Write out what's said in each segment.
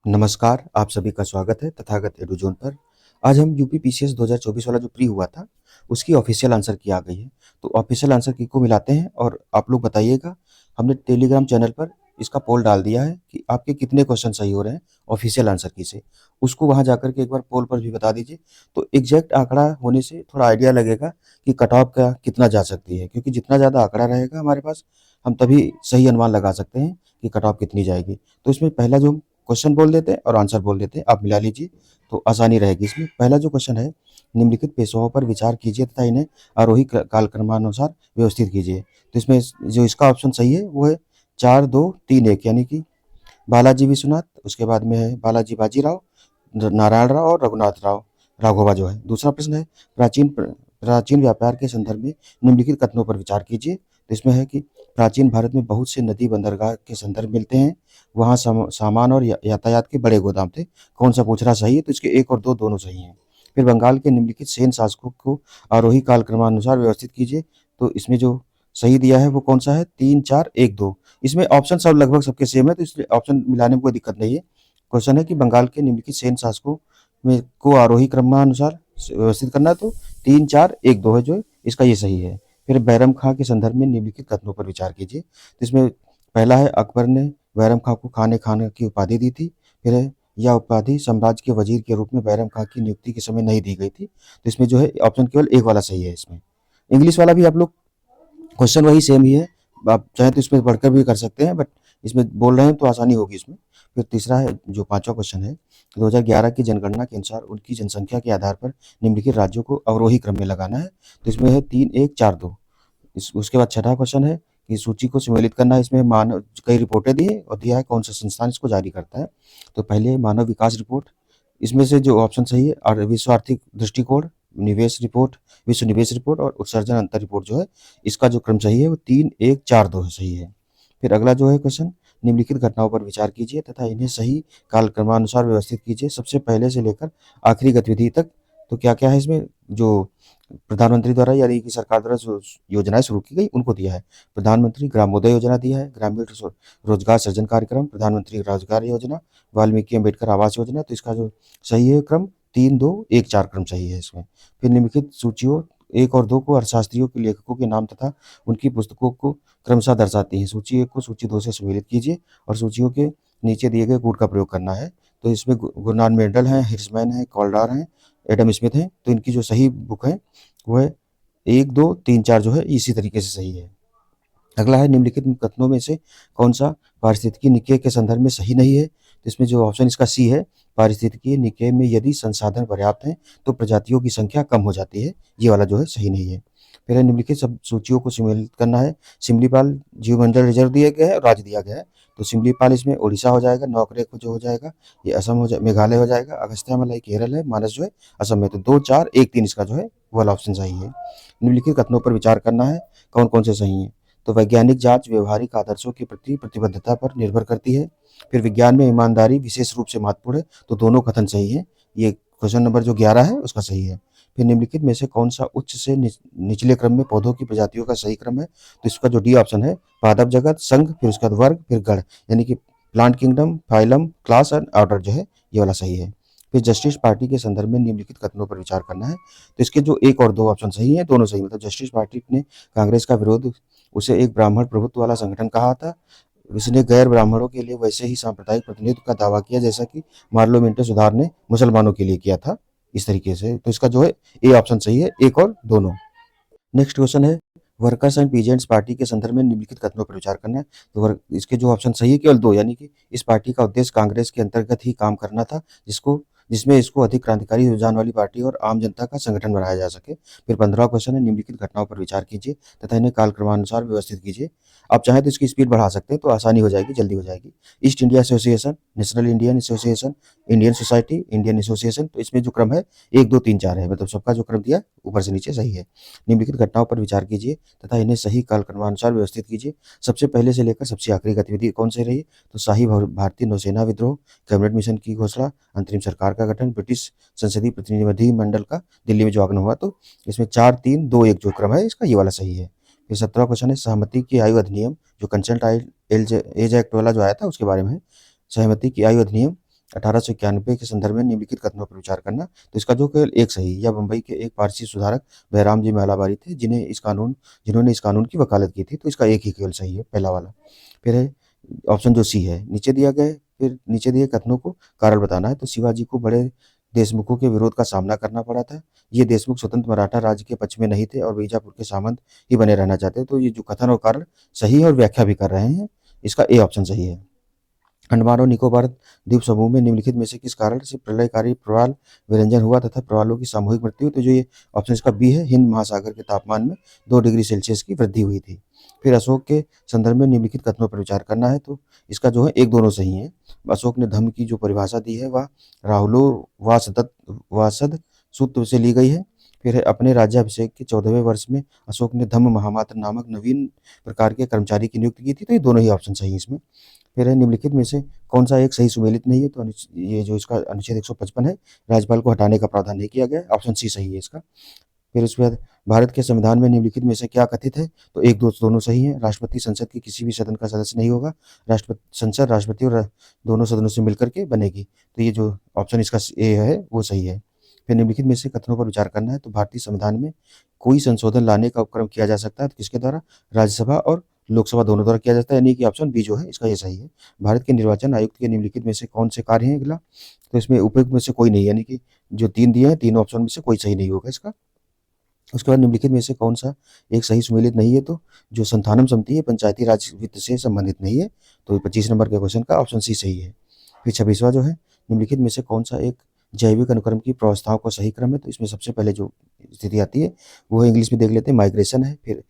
नमस्कार, आप सभी का स्वागत है तथागत एडुज़ोन पर। आज हम यूपी पीसीएस 2024 वाला जो प्री हुआ था, उसकी ऑफ़िशियल आंसर की आ गई है। तो ऑफ़िशियल आंसर की को मिलाते हैं और आप लोग बताइएगा। हमने टेलीग्राम चैनल पर इसका पोल डाल दिया है कि आपके कितने क्वेश्चन सही हो रहे हैं ऑफ़िशियल आंसर की से। उसको वहाँ जाकर के एक बार पोल पर भी बता दीजिए, तो एग्ज़ैक्ट आंकड़ा होने से थोड़ा आइडिया लगेगा कि कट ऑफ का कितना जा सकती है, क्योंकि जितना ज़्यादा आंकड़ा रहेगा हमारे पास, हम तभी सही अनुमान लगा सकते हैं कि कट ऑफ कितनी जाएगी। तो इसमें पहला जो क्वेश्चन बोल देते हैं और आंसर बोल देते हैं, आप मिला लीजिए तो आसानी रहेगी इसमें। पहला जो क्वेश्चन है, निम्नलिखित पेशवाओं पर विचार कीजिए तथा इन्हें आरोही कालक्रमानुसार व्यवस्थित कीजिए। तो इसमें जो इसका ऑप्शन सही है वो है 4 2 3 1, यानी कि बालाजी विश्वनाथ, उसके बाद में है बालाजी बाजीराव, नारायण राव और रघुनाथ राव राघोबा जो है। दूसरा प्रश्न है, प्राचीन व्यापार के संदर्भ में निम्नलिखित कथनों पर विचार कीजिए। तो इसमें है कि प्राचीन भारत में बहुत से नदी बंदरगाह के संदर्भ मिलते हैं, वहाँ सामान और यातायात के बड़े गोदाम थे। कौन सा पूछ रहा सही है? तो इसके एक और दो दोनों सही हैं। फिर बंगाल के निम्नलिखित सेन शासकों को आरोही कालक्रमानुसार व्यवस्थित कीजिए। तो इसमें जो सही दिया है वो कौन सा है? 3 4 1 2। इसमें ऑप्शन सब लगभग सबके सेम है, तो इसलिए ऑप्शन मिलाने में कोई दिक्कत नहीं है। क्वेश्चन है कि बंगाल के निम्नलिखित सेन शासकों में को आरोही क्रमानुसार व्यवस्थित करना, तो 3 4 1 2 है जो इसका ये सही है। फिर बैरम खां के संदर्भ में निम्नलिखित कथनों पर विचार कीजिए। तो इसमें पहला है, अकबर ने बैरम खां को खान की उपाधि दी थी। फिर है, यह उपाधि साम्राज्य के वजीर के रूप में बैरम खां की नियुक्ति के समय नहीं दी गई थी। तो इसमें जो है ऑप्शन केवल एक वाला सही है इसमें। इंग्लिश वाला भी आप लोग क्वेश्चन वही सेम ही है, आप चाहें तो इसमें बढ़कर भी कर सकते हैं, बट इसमें बोल रहे हैं तो आसानी होगी इसमें। फिर तीसरा है, जो पांचवा क्वेश्चन है, 2011 की जनगणना के अनुसार उनकी जनसंख्या के आधार पर निम्नलिखित राज्यों को अवरोही क्रम में लगाना है। तो इसमें है 3 1 4 2। उसके बाद छठा क्वेश्चन है कि सूची को सम्मिलित करना है। इसमें मानव कई रिपोर्टें दी है और दिया है कौन सा संस्थान इसको जारी करता है। तो पहले मानव विकास रिपोर्ट, इसमें से जो ऑप्शन सही है, और विश्व आर्थिक दृष्टिकोण, निवेश रिपोर्ट, विश्व निवेश रिपोर्ट और उत्सर्जन अंतर रिपोर्ट जो है, इसका जो क्रम सही है वो 3 1 4 2 है, सही है। फिर अगला जो है क्वेश्चन, निम्नलिखित घटनाओं पर विचार कीजिए तथा इन्हें सही कालक्रमानुसार व्यवस्थित कीजिए, सबसे पहले से लेकर आखिरी गतिविधि तक। तो क्या क्या है इसमें? जो प्रधानमंत्री द्वारा यानी कि सरकार द्वारा जो योजनाएं शुरू की गई उनको दिया है। प्रधानमंत्री ग्रामोदय योजना दिया है, ग्रामीण रोजगार सृजन कार्यक्रम, प्रधानमंत्री रोजगार योजना, वाल्मीकि अम्बेडकर आवास योजना। तो इसका जो सही है क्रम 3 2 1 4 क्रम सही है इसमें। फिर निम्नलिखित सूचियों 1 और 2 को अर्थशास्त्रियों के लेखकों के नाम तथा उनकी पुस्तकों को क्रमशः दर्शाती हैं। सूची 1 को सूची 2 से सम्मिलित कीजिए और सूचियों के नीचे दिए गए कूट का प्रयोग करना है। तो इसमें गुरनान मेंडल हैं, हिर्समैन हैं, कॉल्डार हैं, एडम स्मिथ हैं। तो इनकी जो सही बुक है वो है 1 2 3 4 जो है इसी तरीके से सही है। अगला है, निम्नलिखित कथनों में से कौन सा पारिस्थितिकी निकेय के संदर्भ में सही नहीं है? तो इसमें जो ऑप्शन इसका सी है, पारिस्थितिकी निकेय में यदि संसाधन पर्याप्त हैं तो प्रजातियों की संख्या कम हो जाती है, ये वाला जो है सही नहीं है। फिर है, निम्नलिखित सब सूचियों को सम्मिलित करना है। सिमलीपाल जीवमंडल रिजर्व दिया गया है और राज्य दिया गया है। तो सिमलीपाल इसमें उड़ीसा हो जाएगा, नौकरेक जो हो जाएगा ये असम हो जाए, मेघालय हो जाएगा, अगस्त्यामलाई केरल है, मानस जो है असम में। तो 2 4 1 3 इसका जो है वो वाला ऑप्शन सही है। निम्नलिखित कथनों पर विचार करना है, कौन कौन से सही हैं? तो वैज्ञानिक जांच व्यवहारिक आदर्शों के प्रति प्रतिबद्धता पर निर्भर करती है। फिर विज्ञान में ईमानदारी विशेष रूप से महत्वपूर्ण है, तो दोनों कथन सही है। ये क्वेश्चन नंबर जो 11 है उसका सही है। फिर निम्नलिखित में से कौन सा उच्च से निचले क्रम में पौधों की प्रजातियों का सही क्रम है? तो इसका जो डी ऑप्शन है, पादप जगत, संघ, फिर उसके बाद वर्ग, फिर गण, यानी कि plant kingdom, phylum, class and order जो है ये वाला सही है। फिर जस्टिस पार्टी के संदर्भ में निम्नलिखित कथनों पर विचार करना है। तो इसके जो एक और दो ऑप्शन सही है, दोनों सही, मतलब जस्टिस पार्टी ने कांग्रेस का विरोध, उसे एक ब्राह्मण प्रभुत्व वाला संगठन कहा था। इसने गैर ब्राह्मणों के लिए वैसे ही सांप्रदायिक प्रतिनिधित्व का दावा किया जैसा कि मार्लोमेंटो सुधार ने मुसलमानों के लिए किया था, इस तरीके से। तो इसका जो है ए ऑप्शन सही है, एक और दोनों। नेक्स्ट क्वेश्चन है, वर्कर्स एंड पीजेंट्स पार्टी के संदर्भ में निम्नलिखित कथनों पर विचार करना है। तो इसके जो ऑप्शन सही है केवल दो, यानी कि इस पार्टी का उद्देश्य कांग्रेस के अंतर्गत ही काम करना था, जिसमें इसको अधिक क्रांतिकारी रुझान वाली पार्टी और आम जनता का संगठन बनाया जा सके। फिर 15वां क्वेश्चन है, निम्नलिखित घटनाओं पर विचार कीजिए तथा इन्हें कालक्रमानुसार व्यवस्थित कीजिए। आप चाहें तो इसकी स्पीड बढ़ा सकते हैं, तो आसानी हो जाएगी, जल्दी हो जाएगी। East India association, national Indian association, Indian society, Indian association. तो इसमें जो क्रम है 1 2 3 4 है, मतलब सबका जो क्रम दिया ऊपर से नीचे सही है। निम्नलिखित घटनाओं पर विचार कीजिए तथा इन्हें सही कालक्रमानुसार व्यवस्थित कीजिए। सबसे पहले से लेकर सबसे आखिरी गतिविधि कौन सी रही? तो शाही भारतीय नौसेना विद्रोह, कैबिनेट मिशन की घोषणा, अंतरिम सरकार का गठन, ब्रिटिश संसदीय प्रतिनिधि मंडल का दिल्ली में जो आगमन हुआ। तो इसमें 4 3 2 1 जो क्रम है इसका ये वाला सही है। फिर 17वां क्वेश्चन है, सहमति की आयु अधिनियम, जो कंसल्ट एज एक्ट वाला जो आया था उसके बारे में है। सहमति की आयु अधिनियम 1891 के संदर्भ में निम्नलिखित कथनों पर विचार करना। तो इसका जो केवल एक सही, या बम्बई के एक पारसी सुधारक बहराम जी मालाबारी थे जिन्होंने इस कानून की वकालत की थी। तो इसका एक ही केवल सही है, पहला वाला। फिर है ऑप्शन जो सी है, नीचे दिया गया है, फिर नीचे दिए कथनों को कारण बताना है। तो शिवाजी को बड़े देशमुखों के विरोध का सामना करना पड़ा था। ये देशमुख स्वतंत्र मराठा राज्य के पक्ष में नहीं थे और बीजापुर के सामंत ही बने रहना चाहते। तो ये जो कथन और कारण सही है और व्याख्या भी कर रहे हैं, इसका ए ऑप्शन सही है। अंडमान और निकोबार द्वीप समूह में निम्नलिखित में से किस कारण से प्रलयकारी प्रवाल विरंजन हुआ तथा प्रवालों की सामूहिक मृत्यु हुई? तो जो ये ऑप्शन इसका बी है, हिंद महासागर के तापमान में 2 डिग्री सेल्सियस की वृद्धि हुई थी। फिर अशोक के संदर्भ में निम्नलिखित कथनों पर विचार करना है। तो इसका जो है एक दोनों सही है। अशोक ने धम्म की जो परिभाषा दी है वह राहुलो वासद सूत्र से ली गई है। फिर है अपने राज्याभिषेक के 14वें वर्ष में अशोक ने धम्म महामात्र नामक नवीन प्रकार के कर्मचारी की नियुक्ति की थी। तो ये दोनों ही ऑप्शन सही है इसमें। फिर है निम्नलिखित में से कौन सा एक सही सुमेलित नहीं है? तो ये जो इसका अनुच्छेद 155 है, राज्यपाल को हटाने का प्रावधान नहीं किया गया है। ऑप्शन सी सही है इसका। फिर उसके बाद भारत के संविधान में निम्नलिखित में से क्या कथित है? तो एक दो दोनों सही है। राष्ट्रपति संसद के किसी भी सदन का सदस्य नहीं होगा। राष्ट्रपति और दोनों सदनों से मिलकर के बनेगी। तो ये जो ऑप्शन इसका ए है वो सही है। फिर निम्नलिखित में से कथनों पर विचार करना है। तो भारतीय संविधान में कोई संशोधन लाने का उपक्रम किया जा सकता है, तो किसके द्वारा? राज्यसभा और लोकसभा दोनों द्वारा किया जाता है, यानी कि ऑप्शन बी जो है इसका ये सही है। भारत के निर्वाचन आयुक्त के निम्नलिखित में से कौन से कार्य हैं? अगला, तो इसमें उपयुक्त में से कोई नहीं, यानी कि जो 3 दिए हैं, तीनों ऑप्शन में से कोई सही नहीं होगा इसका। उसके बाद निम्नलिखित में से कौन सा एक सही सुमेलित नहीं है? तो जो संथानम समिति है पंचायती राज वित्त से संबंधित नहीं है। तो 25 नंबर के क्वेश्चन का ऑप्शन सी सही है। फिर 26वां जो है, निम्नलिखित में से कौन सा एक जैविक अनुक्रम की प्रावस्थाओं का सही क्रम है? तो इसमें सबसे पहले जो स्थिति आती है वो इंग्लिश में देख लेते हैं। माइग्रेशन है, फिर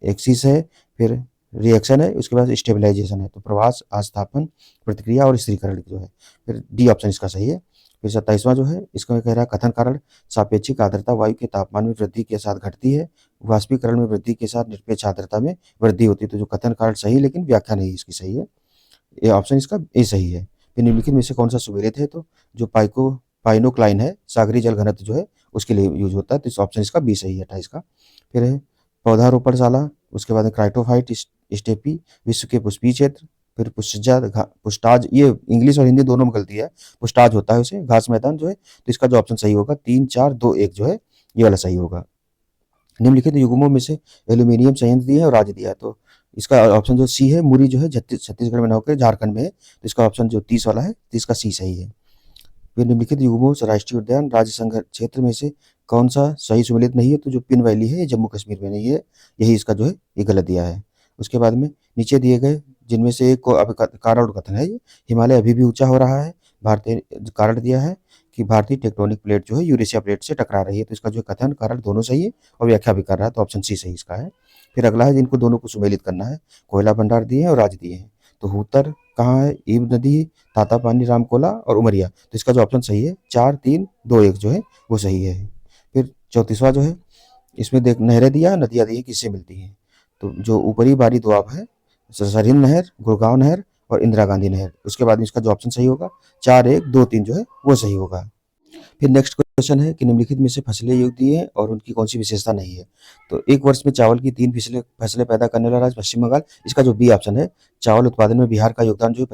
एक्सिस है, फिर रिएक्शन है, उसके बाद स्टेबलाइजेशन है। तो प्रवास, आस्थापन, प्रतिक्रिया और स्थिरीकरण जो है, फिर डी ऑप्शन इसका सही है। फिर 27वां जो है, इसका कह रहा है कथन कारण सापेक्षिक आर्द्रता वायु के तापमान में वृद्धि के साथ घटती है, वाष्पीकरण में वृद्धि के साथ निरपेक्ष आर्द्रता में वृद्धि होती है। तो जो कथन कारण सही, लेकिन व्याख्या नहीं इसकी सही है। ये ऑप्शन इसका ए सही है। फिर निम्नलिखित में से कौन सा सुमेलित है? तो जो पाइनोक्लाइन है, सागरी जल घनत्व जो है उसके लिए यूज होता है। तो इस ऑप्शन इसका बी सही है 28 का। फिर है पौधारोपणशाला, उसके बाद क्राइटोफाइट स्टेपी, विश्व के पुष्पीय क्षेत्र, फिर पुष्टाज, ये इंग्लिश और हिंदी दोनों में गलती है, पुष्टाज होता है उसे, घास मैदान जो है। तो इसका जो ऑप्शन सही होगा 3, 4, 2, 1 जो है ये वाला सही होगा। निम्नलिखित युग्मों में से एल्यूमिनियम संयंत्र दिया है और राज्य दिया है। तो इसका ऑप्शन जो सी है, मुरी जो है छत्तीसगढ़ में न होकर झारखंड में है। तो इसका ऑप्शन जो 30 वाला है, तो इसका सी सही है। फिर निम्नलिखित युग्मों से राष्ट्रीय उद्यान राज्य संघ क्षेत्र में से कौन सा सही सुमेलित नहीं है? तो जो पिन वैली है ये जम्मू कश्मीर में नहीं है, यही इसका जो है ये गलत दिया है। उसके बाद में नीचे दिए गए जिनमें से एक को अब कारण और कथन है, ये हिमालय अभी भी ऊंचा हो रहा है। भारतीय कारण दिया है कि भारतीय टेक्टोनिक प्लेट जो है यूरेशिया प्लेट से टकरा रही है। तो इसका जो कथन कारण दोनों सही है और व्याख्या भी कर रहा है। तो ऑप्शन सी सही इसका है। फिर अगला है जिनको दोनों को सुमेलित करना है, कोयला भंडार दिए हैं और राज्य दिए हैं। तो हूतर कहाँ है? ईब नदी, तातापानी, रामकोला और उमरिया। तो इसका जो ऑप्शन सही है 4, 3, 2, 1 जो है वो सही है। फिर 34वां जो है, इसमें देख नहरें दिया, नदियाँ दी हैं, किससे मिलती हैं? तो जो ऊपरी बारी दोआब है, सरहिंद नहर, गुड़गांव नहर और इंदिरा गांधी नहर। उसके बाद इसका जो ऑप्शन सही होगा 4, 1, 2, 3 जो है वो सही होगा। फिर नेक्स्ट क्वेश्चन है कि निम्नलिखित में से फसलें युक्त दिए हैं और उनकी कौन सी विशेषता नहीं है? तो एक वर्ष में चावल की 3 फसलें पैदा करने वाला राज्य पश्चिम बंगाल। इसका जो बी ऑप्शन है, चावल उत्पादन में बिहार का योगदान जो है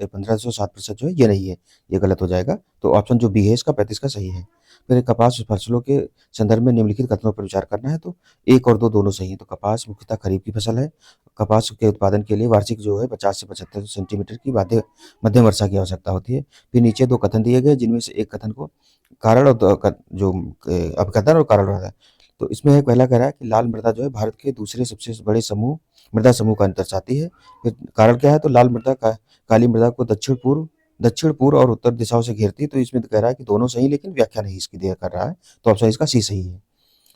15.7% जो है ये नहीं है, ये गलत हो जाएगा। तो ऑप्शन जो बी है इसका 35 का सही है। फिर कपास फसलों के संदर्भ में निम्नलिखित कथनों पर विचार करना है। तो 1 और 2 दोनों सही है। तो कपास मुख्यतः खरीफ की फसल है। कपास के उत्पादन के लिए वार्षिक जो है 50 से 75 सेंटीमीटर की मध्यम वर्षा की आवश्यकता होती है। फिर नीचे 2 कथन दिए गए जिनमें से एक कथन को कारण और जो अभिकथन और कारण रहता है। तो इसमें पहला कह रहा है कि लाल मृदा जो है भारत के दूसरे सबसे बड़े मृदा समूह का दर्शाती है। फिर कारण क्या है? तो लाल मृदा काली मृदा को दक्षिण पूर्व और उत्तर दिशाओं से घेरती है। तो इसमें कह रहा है कि दोनों सही, लेकिन व्याख्या नहीं इसकी दिया कर रहा है। तो ऑप्शन इसका सी सही है।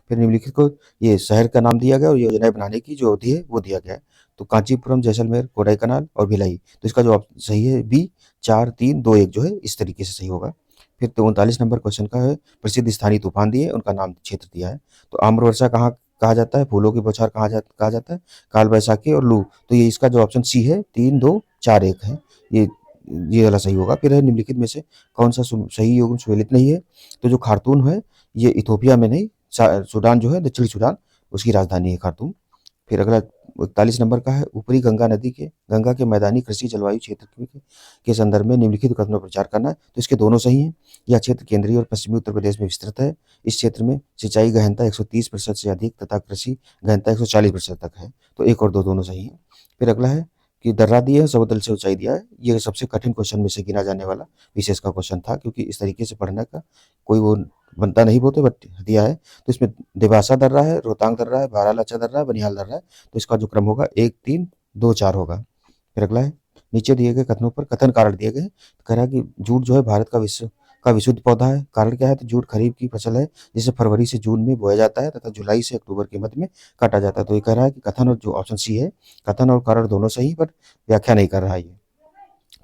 फिर निम्नलिखित को ये शहर का नाम दिया गया और योजनाएं बनाने की जो अवधि है वो दिया गया है। तो कांचीपुरम, जैसलमेर, कोडाईकनाल और भिलाई। तो इसका जो सही है बी, 4, 3, 2, 1 जो है इस तरीके से सही होगा। फिर 39 नंबर क्वेश्चन का है प्रसिद्ध स्थानीय तूफान दिए, उनका नाम क्षेत्र दिया है। तो आम्र वर्षा कहाँ कहा जाता है? फूलों की बौछार कहा जाता है? काल बैसाखी और लू। तो ये इसका जो ऑप्शन सी है 3, 2, 4, 1 है, ये वाला सही होगा। फिर है निम्नलिखित में से कौन सा सही युग्म सुमेलित नहीं है? तो जो खार्तूम है ये इथोपिया में नहीं, सूडान जो है दक्षिणी सूडान, उसकी राजधानी है खार्तूम। फिर अगला 41 नंबर का है, ऊपरी गंगा के मैदानी कृषि जलवायु क्षेत्र के संदर्भ में निम्नलिखित कथनों पर विचार करना है। तो इसके दोनों सही हैं। यह क्षेत्र केंद्रीय और पश्चिमी उत्तर प्रदेश में विस्तृत है। इस क्षेत्र में सिंचाई गहनता 130% से अधिक तथा कृषि गहनता 140% तक है। तो एक और दो दोनों सही हैं। फिर अगला है कि दर्रा दिया है, समतल से ऊंचाई दिया है। ये सबसे कठिन क्वेश्चन में से गिना जाने वाला विशेष का क्वेश्चन था, क्योंकि इस तरीके से पढ़ने का कोई वो बनता नहीं, वो तो बट दिया है। तो इसमें देवासा दर्रा है, रोहतांग दर्रा है, बारालाचा दर्रा है, बनिहाल दर्रा है। तो इसका जो क्रम होगा 1, 3, 2, 4 होगा। फिर अगला है, नीचे दिए गए कथनों पर कथन कारण दिए गए। कह रहा है कि जूट जो है भारत का विशुद्ध पौधा है। कारण क्या है? तो जूट खरीफ की फसल है जिसे फरवरी से जून में बोया जाता है तथा जुलाई से अक्टूबर के मध्य में काटा जाता है। तो ये कह रहा है कि कथन और जो ऑप्शन सी है, कथन और कारण दोनों सही, पर व्याख्या नहीं कर रहा है ये।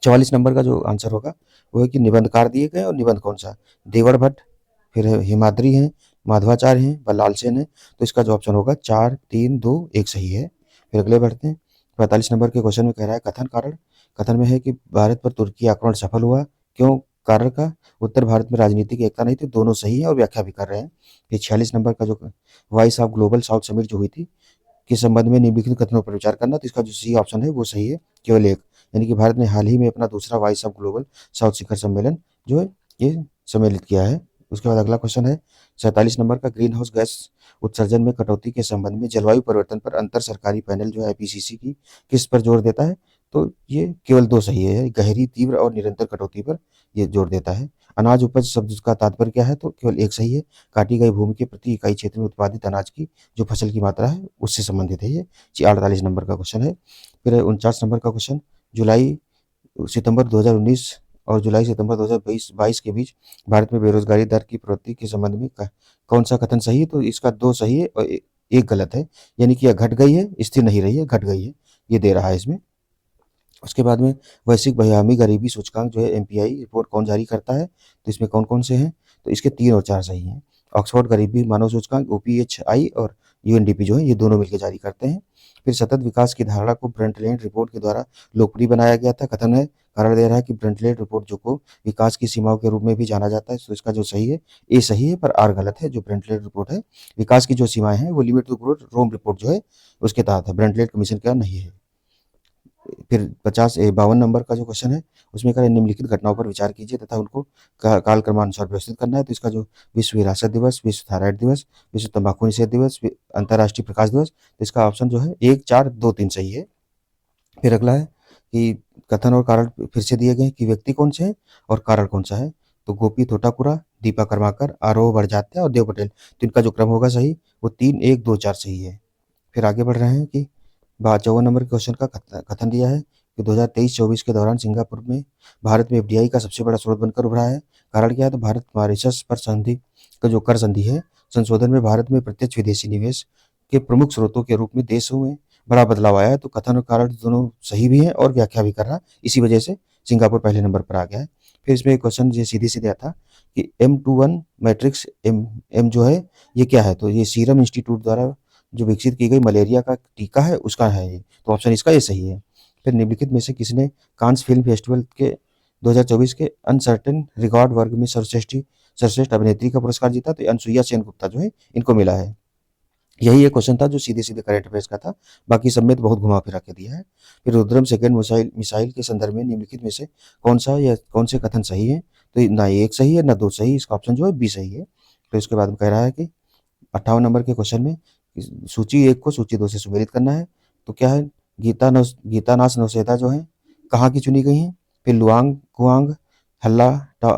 44 नंबर का जो आंसर होगा वो है कि निबंधकार दिए गए और निबंध कौन सा? देवर भट्ट, फिर हिमाद्री हैं, माधवाचार्य हैं, बल्लाल सेन है। तो इसका जो ऑप्शन होगा 4, 3, 2, 1 सही है। फिर अगले बढ़ते हैं। 45 नंबर के क्वेश्चन में कह रहा है कथन कारण। कथन में है कि भारत पर तुर्की आक्रमण सफल हुआ, क्यों? कारण का उत्तर भारत में राजनीतिक एकता नहीं थी। दोनों सही है और व्याख्या भी कर रहे हैं। फिर 46 नंबर का जो voice of global south summit जो हुई थी के संबंध में निम्नलिखित कथनों पर विचार करना। तो इसका जो सी ऑप्शन है वो सही है, केवल एक। यानी कि भारत ने हाल ही में अपना दूसरा वॉइस ऑफ ग्लोबल साउथ शिखर सम्मेलन जो है ये सम्मिलित किया है। उसके बाद अगला क्वेश्चन है 47 नंबर का, ग्रीन हाउस गैस उत्सर्जन में कटौती के संबंध में जलवायु परिवर्तन पर अंतर सरकारी पैनल जो है आईपीसीसी की किस पर जोर देता है? तो ये केवल दो सही है, गहरी, तीव्र और निरंतर कटौती पर ये जोर देता है। अनाज उपज शब्द का तात्पर्य क्या है? तो केवल एक सही है, काटी गई भूमि के प्रति इकाई क्षेत्र में उत्पादित अनाज की जो फसल की मात्रा है उससे संबंधित है ये। 48 नंबर का क्वेश्चन है। फिर 49 नंबर का क्वेश्चन, जुलाई सितंबर 2019 और जुलाई सितंबर 2022 के बीच भारत में बेरोजगारी दर की प्रवृत्ति के संबंध में कौन सा कथन सही है? तो इसका दो सही है और एक गलत है। यानी कि यह घट गई है, स्थिर नहीं रही है, घट गई है, ये दे रहा है इसमें। उसके बाद में वैश्विक बहियामी गरीबी सूचकांक जो है एमपीआई रिपोर्ट कौन जारी करता है? तो इसमें कौन कौन से हैं? तो इसके 3 और 4 सही हैं। ऑक्सफोर्ड गरीबी मानव सूचकांक ओपीएचआई और यूएनडीपी जो है ये दोनों मिलकर जारी करते हैं। फिर सतत विकास की धारणा को ब्रंटलैंड रिपोर्ट के द्वारा लोकप्रिय बनाया गया था। कथन है, कारण दे रहा है कि ब्रंटलैंड रिपोर्ट जो को विकास की सीमाओं के रूप में भी जाना जाता है। तो इसका जो सही है ए सही है, पर आर गलत है। जो ब्रंटलैंड रिपोर्ट है विकास की जो सीमाएं हैं वो limit to growth Rome report जो है उसके तहत है, ब्रंटलैंड कमीशन का नहीं है। फिर 52 नंबर का जो क्वेश्चन है उसमें कह रहे निम्नलिखित घटनाओं पर विचार कीजिए तथा उनको काल क्रमानुसार व्यवस्थित करना है। तो इसका जो विश्व विरासत दिवस, विश्व थायराइड दिवस, विश्व तंबाकू निषेध दिवस, अंतर्राष्ट्रीय प्रकाश दिवस, तो इसका ऑप्शन जो है 1, 4, 2, 3 सही है। फिर अगला है कि कथन और कारण फिर से दिए गए कि व्यक्ति कौन से हैं और कारण कौन सा है? तो गोपी थोटापुरा, दीपा कर्माकर, आरोह बड़जात्या और देव पटेल। तो इनका जो क्रम होगा सही वो 3, 1, 2, 4 सही है। फिर आगे बढ़ रहे हैं कि 54 नंबर क्वेश्चन का कथन दिया है कि 2023-24 के दौरान सिंगापुर में भारत में एफडीआई का सबसे बड़ा स्रोत बनकर उभरा है। कारण क्या है? तो भारत मॉरिशस पर संधि का जो कर संधि है संशोधन में भारत में प्रत्यक्ष विदेशी निवेश के प्रमुख स्रोतों के रूप में देशों में बड़ा बदलाव आया है। तो कथन और कारण दोनों सही भी है और व्याख्या भी कर रहा है, इसी वजह से सिंगापुर पहले नंबर पर आ गया है। फिर इसमें एक क्वेश्चन ये सीधे सीधे आता कि M21 मैट्रिक्स एम जो है ये क्या है? तो ये सीरम इंस्टीट्यूट द्वारा जो विकसित की गई मलेरिया का टीका है उसका है ये। तो ऑप्शन इसका ये सही है। फिर निम्नलिखित में से किसने कांस फिल्म फेस्टिवल के 2024 के अनसर्टेन रिकॉर्ड वर्ग में सर्वश्रेष्ठ अभिनेत्री का पुरस्कार जीता? तो अनसुईया सेन गुप्ता जो है इनको मिला है। यही एक क्वेश्चन था जो सीधे सीधे करंट अफेयर्स का था, बाकी सब में तो बहुत घुमा फिरा के दिया है। फिर रुद्रम सेकंड मिसाइल के संदर्भ में निम्नलिखित में से कौन सा या कौन से कथन सही है? तो ना एक सही है ना दो सही, इसका ऑप्शन जो है बी सही है। तो इसके बाद में कह रहा है कि 58 नंबर के क्वेश्चन में सूची 1 को सूची 2 से सुमेलित करना है। तो क्या है? गीतानास नौसेना जो है कहाँ की चुनी गई हैं? फिर लुआंग कुआंग, हल्ला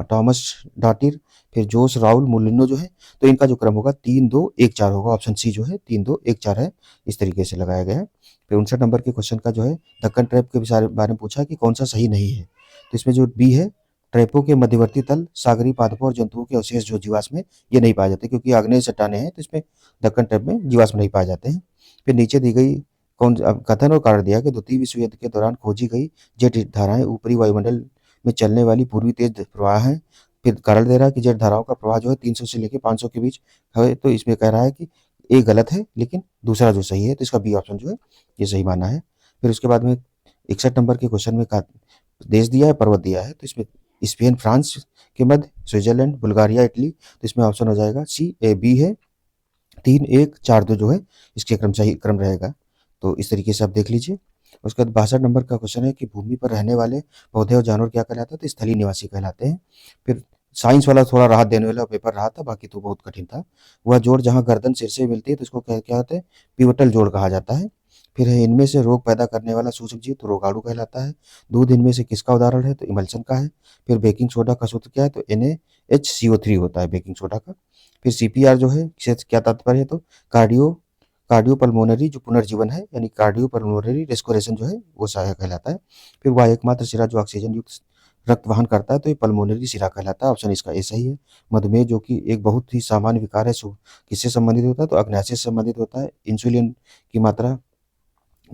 टॉमस डॉटिर, फिर जोश राउल मुलिनो जो है। तो इनका जो क्रम होगा 3, 2, 1, 4 होगा। ऑप्शन सी जो है 3, 2, 1, 4 है, इस तरीके से लगाया गया है। फिर 59 नंबर के क्वेश्चन का जो है दक्कन ट्रैप के बारे में पूछा कि कौन सा सही नहीं है? तो इसमें जो बी है, ट्रैपों के मध्यवर्ती तल सागरी पादपों और जंतुओं के अवशेष जो जीवाश्म में ये नहीं पाए जाते, क्योंकि आग्नेय चट्टानें हैं तो इसमें दक्कन ट्रैप में जीवाश्म नहीं पाए जाते हैं। फिर नीचे दी गई कथन और कारण दिया कि द्वितीय विश्व युद्ध के दौरान खोजी गई जेट धाराएं ऊपरी वायुमंडल में चलने वाली पूर्वी तेज प्रवाह है। फिर कारण दे रहा है कि जेट धाराओं का प्रवाह जो है 300 से लेकर 500 के बीच है। तो इसमें कह रहा है कि ए गलत है लेकिन दूसरा जो सही है, तो इसका बी ऑप्शन जो है ये सही माना है। फिर उसके बाद में 61 नंबर के क्वेश्चन में देश दिया है, पर्वत दिया है। तो इसमें स्पेन, फ्रांस के मध्य, स्विट्जरलैंड, बुल्गारिया, इटली। तो इसमें ऑप्शन हो जाएगा सी, ए, बी है। 3, 1, 4, 2 जो है इसके क्रम सही क्रम रहेगा। तो इस तरीके से आप देख लीजिए। उसके बाद 62 नंबर का क्वेश्चन है कि भूमि पर रहने वाले पौधे और जानवर क्या कहलाते हैं? तो स्थलीय निवासी कहलाते हैं। फिर साइंस वाला थोड़ा राहत देने वाला पेपर रहा था, बाकी तो बहुत कठिन था। वह जोड़ जहाँ गर्दन सिर से मिलती है तो इसको क्या क्या होता है? पिवटल जोड़ कहा जाता है। फिर है इनमें से रोग पैदा करने वाला सूक्ष्म जीव तो रोगाणु कहलाता है। दूध इनमें से किसका उदाहरण है? तो इमल्शन का है। फिर बेकिंग सोडा का सूत्र क्या है? तो NaHCO3 होता है बेकिंग सोडा का। फिर CPR जो है इससे क्या तात्पर्य है? तो कार्डियो कार्डियोपल्मोनरी जो पुनर्जीवन है, यानी कार्डियोपल्मोनरी रेस्पिरेशन जो है वो सहायक कहलाता है। फिर वह एकमात्र शिरा जो ऑक्सीजन युक्त रक्त वहन करता है तो ये पल्मोनरी शिरा कहलाता है। ऑप्शन इसका ए सही है। मधुमेह जो कि एक बहुत ही सामान्य विकार है, किससे संबंधित होता है? तो अग्नाशय से संबंधित होता है। इंसुलिन की मात्रा